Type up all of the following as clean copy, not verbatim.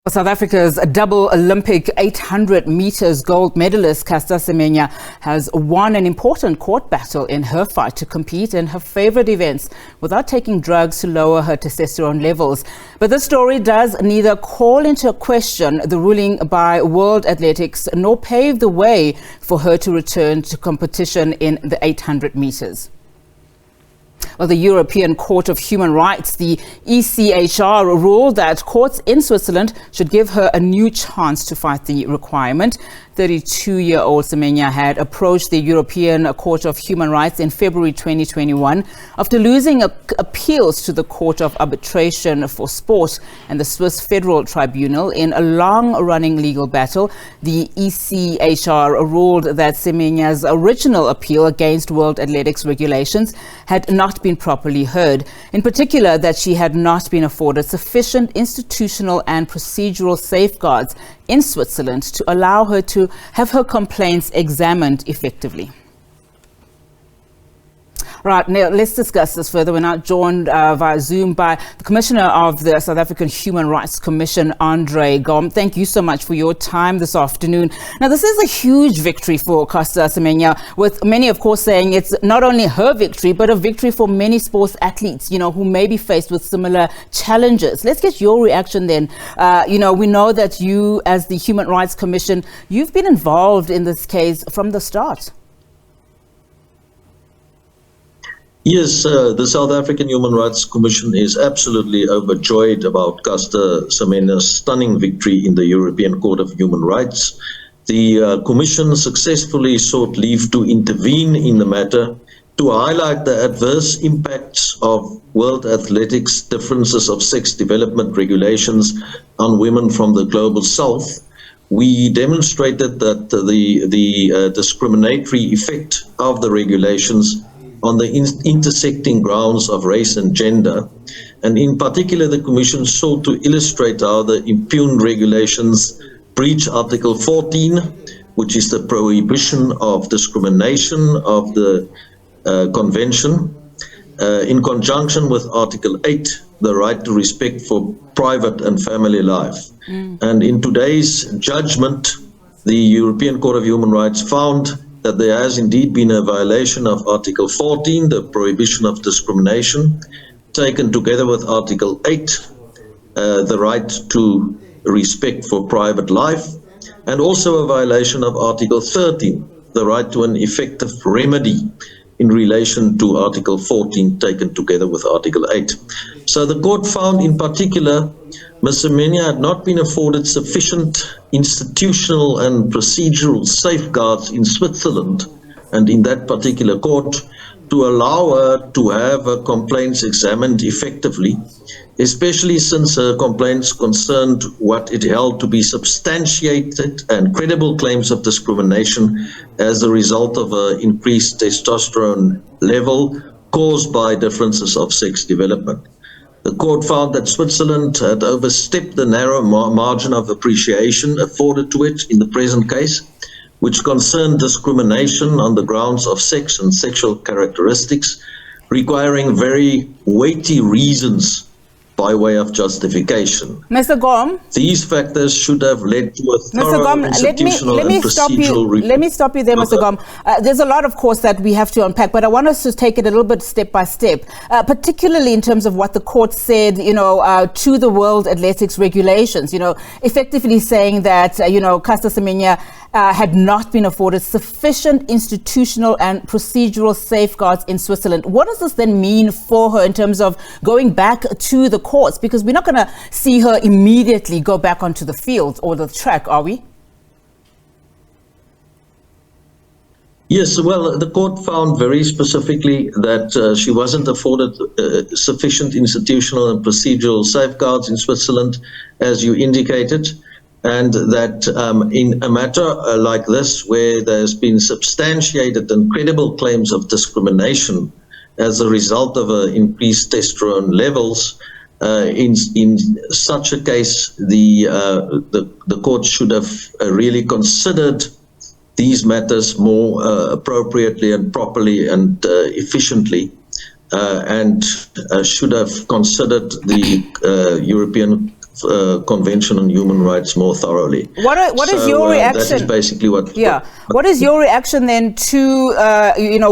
South Africa's double Olympic 800 meters gold medalist Caster Semenya has won an important court battle in her fight to compete in her favorite events without taking drugs to lower her testosterone levels. But this story does neither call into question the ruling by World Athletics nor pave the way for her to return to competition in the 800 meters. Well, the European Court of Human Rights, the ECHR, ruled that courts in Switzerland should give her a new chance to fight the requirement. 32-year-old Semenya had approached the European Court of Human Rights in February 2021 after losing appeals to the Court of Arbitration for Sport and the Swiss Federal Tribunal in a long-running legal battle. The ECHR ruled that Semenya's original appeal against World Athletics regulations had not been properly heard. In particular, that she had not been afforded sufficient institutional and procedural safeguards in Switzerland to allow her to have her complaints examined effectively. Right, now let's discuss this further. We're now joined via Zoom by the Commissioner of the South African Human Rights Commission, Andre Gaum. Thank you so much for your time this afternoon. Now, this is a huge victory for Caster Semenya, with many, of course, saying it's not only her victory, but a victory for many sports athletes, who may be faced with similar challenges. Let's get your reaction then. We know that you, as the Human Rights Commission, you've been involved in this case from the start. Yes, the South African Human Rights Commission is absolutely overjoyed about Caster Semenya's stunning victory in the European Court of Human Rights. The Commission successfully sought leave to intervene in the matter to highlight the adverse impacts of World Athletics' differences of sex development regulations on women from the global south. We demonstrated that the discriminatory effect of the regulations on the intersecting grounds of race and gender. And in particular, the Commission sought to illustrate how the impugned regulations breach Article 14, which is the prohibition of discrimination of the Convention, in conjunction with Article 8, the right to respect for private and family life. And in today's judgment, the European Court of Human Rights found that there has indeed been a violation of Article 14, the prohibition of discrimination, taken together with Article 8, the right to respect for private life, and also a violation of Article 13, the right to an effective remedy in relation to Article 14, taken together with Article 8. So the court found in particular Ms. Semenya had not been afforded sufficient institutional and procedural safeguards in Switzerland and in that particular court to allow her to have her complaints examined effectively, especially since her complaints concerned what it held to be substantiated and credible claims of discrimination as a result of an increased testosterone level caused by differences of sex development. The court found that Switzerland had overstepped the narrow margin of appreciation afforded to it in the present case, which concerned discrimination on the grounds of sex and sexual characteristics, requiring very weighty reasons by way of justification. Mr. Gaum, these factors should have led to a thorough institutional and procedural review. Let me stop you there, Mr. Gaum. There's a lot, of course, that we have to unpack, but I want us to take it a little bit step by step, particularly in terms of what the court said, to the World Athletics regulations, effectively saying that, Caster Semenya had not been afforded sufficient institutional and procedural safeguards in Switzerland. What does this then mean for her in terms of going back to the courts? Because we're not going to see her immediately go back onto the field or the track, are we? Yes, well, the court found very specifically that she wasn't afforded sufficient institutional and procedural safeguards in Switzerland, as you indicated. And that in a matter like this, where there's been substantiated and credible claims of discrimination as a result of increased testosterone levels, in such a case, the court should have really considered these matters more appropriately and properly and efficiently, and should have considered the European Convention on Human Rights more thoroughly. What is your reaction? That is basically what. Yeah. What is your reaction then to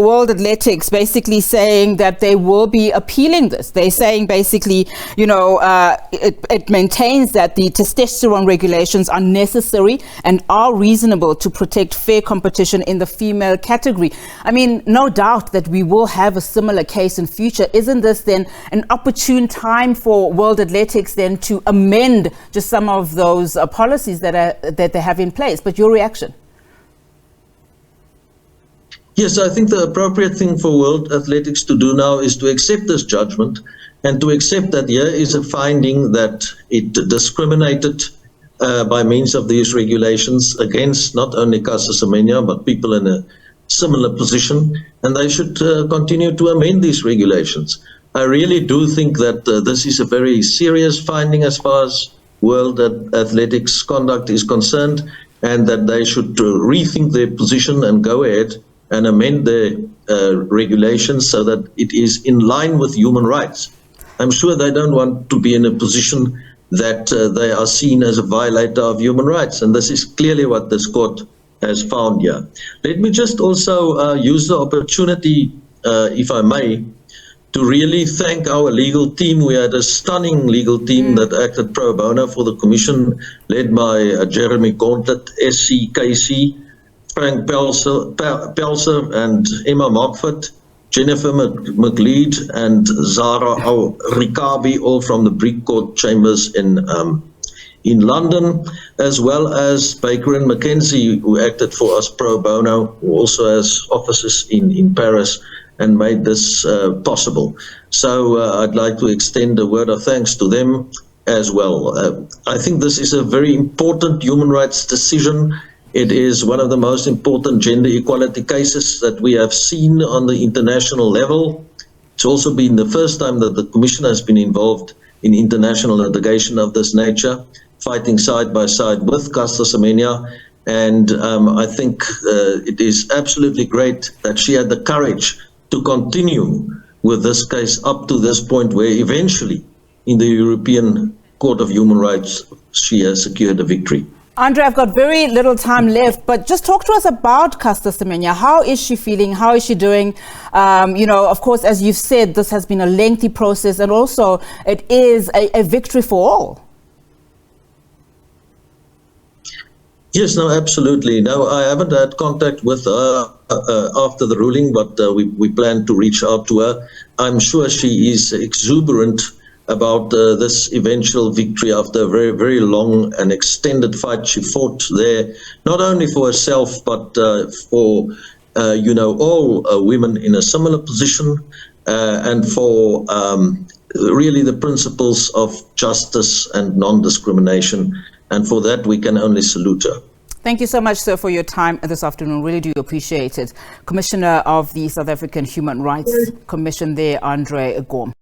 World Athletics basically saying that they will be appealing this? They're saying basically, it maintains that the testosterone regulations are necessary and are reasonable to protect fair competition in the female category. I mean, no doubt that we will have a similar case in future. Isn't this then an opportune time for World Athletics then to amend just some of those policies that they have in place? But your reaction? Yes, I think the appropriate thing for World Athletics to do now is to accept this judgment and to accept that here is a finding that it discriminated by means of these regulations against not only Caster Semenya but people in a similar position, and they should continue to amend these regulations. I really do think that this is a very serious finding as far as World Athletics conduct is concerned, and that they should rethink their position and go ahead and amend their regulations so that it is in line with human rights. I'm sure they don't want to be in a position that they are seen as a violator of human rights, and this is clearly what this court has found here. Let me just also use the opportunity, if I may, to really thank our legal team. We had a stunning legal team that acted pro bono for the Commission, led by Jeremy Gauntlet, SC Casey, Frank Pelser and Emma Mockford, Jennifer McLeod and Zara Rikabi, all from the Greek Court chambers in London, as well as Baker and McKenzie, who acted for us pro bono, who also has offices in Paris, and made this possible. So I'd like to extend a word of thanks to them as well. I think this is a very important human rights decision. It is one of the most important gender equality cases that we have seen on the international level. It's also been the first time that the Commission has been involved in international litigation of this nature, fighting side by side with Caster Semenya. And I think it is absolutely great that she had the courage to continue with this case up to this point, where eventually in the European Court of Human Rights she has secured a victory. Andre, I've got very little time left, but just talk to us about Caster Semenya. How is she feeling? How is she doing? Of course, as you've said, this has been a lengthy process, and also it is a victory for all. Yes, no, absolutely. No, I haven't had contact with her after the ruling, but we plan to reach out to her. I'm sure she is exuberant about this eventual victory after a very, very long and extended fight she fought there, not only for herself, but for, all women in a similar position, and for really the principles of justice and non-discrimination. And for that, we can only salute her. Thank you so much, sir, for your time this afternoon. Really do appreciate it. Commissioner of the South African Human Rights Commission there, Andre Gaum.